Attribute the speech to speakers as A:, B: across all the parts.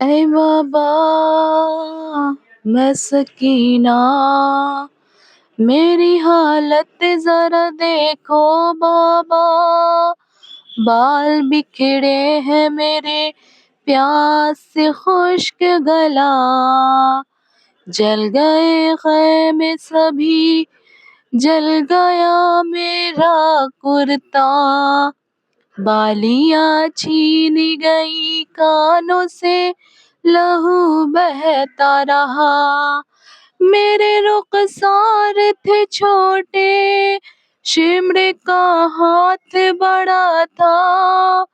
A: ऐ बाबा मैं सकीना, मेरी हालत ज़रा देखो बाबा। बाल बिखरे हैं मेरे, प्यास से खुश्क गला। जल गए ख़ैमे सभी, जल गया मेरा कुर्ता। बालियाँ छीन गई कानों से, लहू बहता रहा। मेरे रुखसार थे छोटे, शिमरे का हाथ बड़ा था।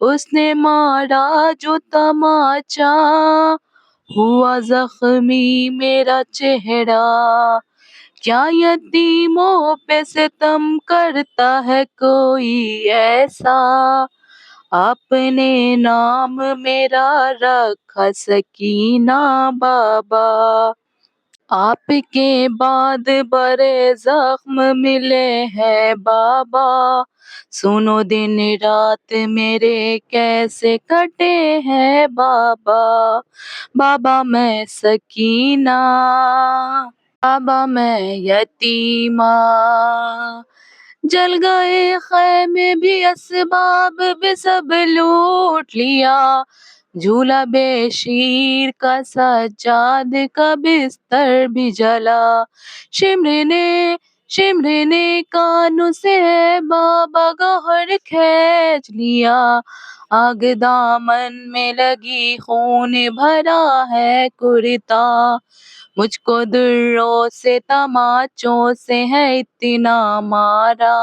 A: उसने मारा जो तमाचा, हुआ जख्मी मेरा चेहरा। क्या यतीमों पे सितम करता है कोई ऐसा। आपने नाम मेरा रखा सकीना बाबा। आपके बाद बड़े जख्म मिले हैं बाबा। सुनो दिन रात मेरे कैसे कटे हैं बाबा। बाबा मैं सकीना, बाबा मैं यतीमा। जल गए ख़ैमे भी, असबाब भी सब लूट लिया। झूला बेशीर का सज्जाद का बिस्तर भी जला। शिमरे ने कानों से बाबा गौहर खींच लिया। आग दामन में लगी, खून भरा है कुर्ता। मुझको दुर्रों से तमाचों से है इतना मारा।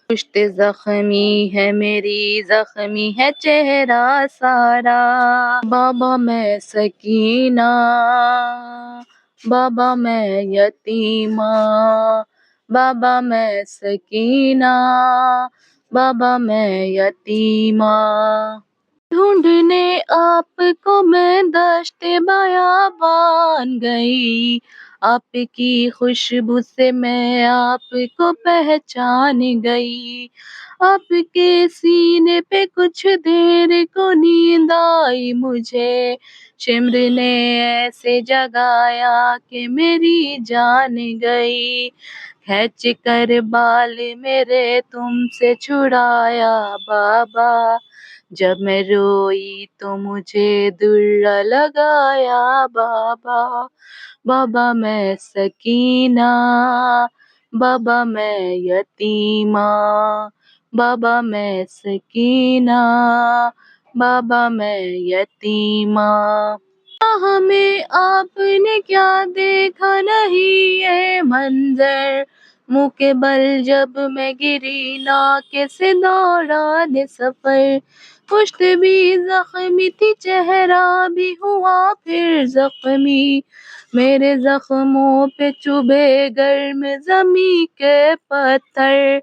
A: पुश्त जख्मी है मेरी, जख्मी है चेहरा सारा। बाबा मैं सकीना, बाबा मैं यतीमा। बाबा मैं सकीना, बाबा मैं यतीमा। ढूंढने आपको मैं दश्ते बयाबान गई। आपकी खुशबू से मैं आपको पहचान गई। आपके सीने पे कुछ देर को नींद आई मुझे। शिमर ने ऐसे जगाया कि मेरी जान गई। खींच कर बाल मेरे तुमसे छुड़ाया बाबा। जब मैं रोई तो मुझे दुर्रा लगाया बाबा। बाबा मैं सकीना, बाबा मैं यतीमा। बाबा मैं सकीना, बाबा मैं यतीमा। हमें आपने क्या देखा नहीं ये मंजर। मुँह के बल जब मैं गिरी, नाके से दौरान सफर। पुश्त भी जख्मी थी, चेहरा भी हुआ फिर जख्मी। मेरे जख्मों पे चुभे गर्म जमी के पत्थर।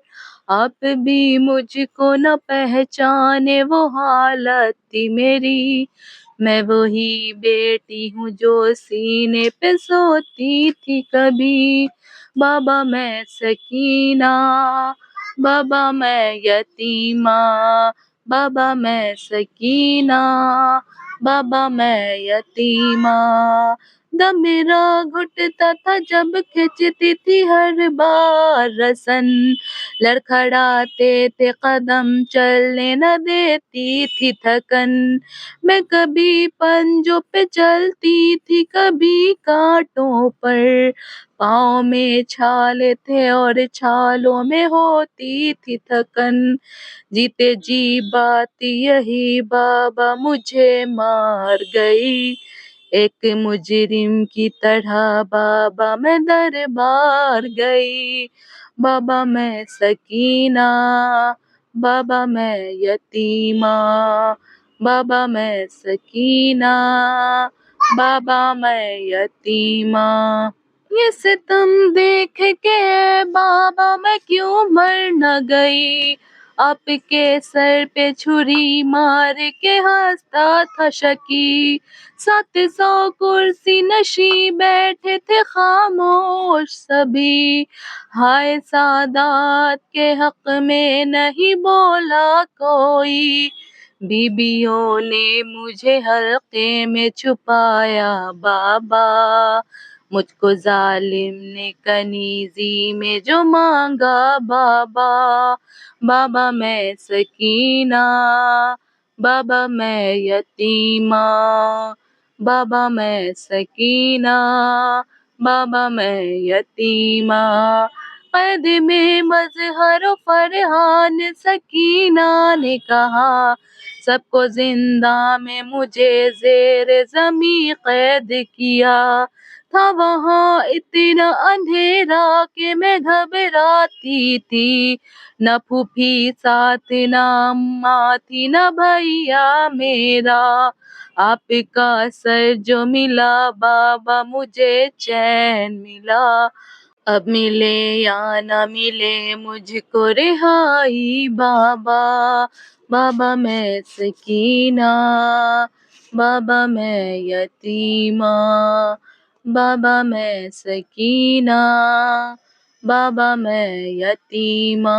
A: आप भी मुझको न पहचाने, वो हालत थी मेरी। मैं वही बेटी हूँ जो सीने पे सोती थी कभी। बाबा मैं सकीना, बाबा मैं यतीमा। बाबा मैं सकीना, बाबा मैं यतीमा। दम मेरा घुटता था जब खिंचती थी हर बार रसन। लड़खड़ाते थे कदम, चलने न देती थी थकन। मैं कभी पंजों पे चलती थी, कभी कांटों पर। पाँव में छाले थे और छालों में होती थी थकन। जीते जी बात यही बाबा मुझे मार गई। एक मुजरिम की तरह बाबा मैं दरबार गई। बाबा मैं सकीना, बाबा मैं यतीमा। बाबा मैं सकीना, बाबा मैं यतीमा। ये सितम देख के बाबा मैं क्यों मर न गई। आपके सर पे छुरी मार के हंसता था शकी। 700 कुर्सी नशी बैठे थे खामोश सभी। हाय सादात के हक में नहीं बोला कोई। बीबियों ने मुझे हल्के में छुपाया बाबा, मुझको जालिम ने कनीजी में जो मांगा बाबा। बाबा मैं सकीना, बाबा मैं यतीमा, बाबा मैं सकीना, बाबा मैं यतीमा। कैद में मजहर फरहान सकीना ने कहा, सबको जिंदा में मुझे जेर जमी कैद किया। था वहाँ इतना अंधेरा कि मैं घबराती थी, न फूफी साथ न अम्मा थी न भैया मेरा। आपका सर जो मिला बाबा मुझे चैन मिला। अब मिले या न मिले मुझको रिहाई बाबा। बाबा मैं सकीना, बाबा मैं यतीमा, बाबा मैं सकीना, बाबा मैं यतीमा।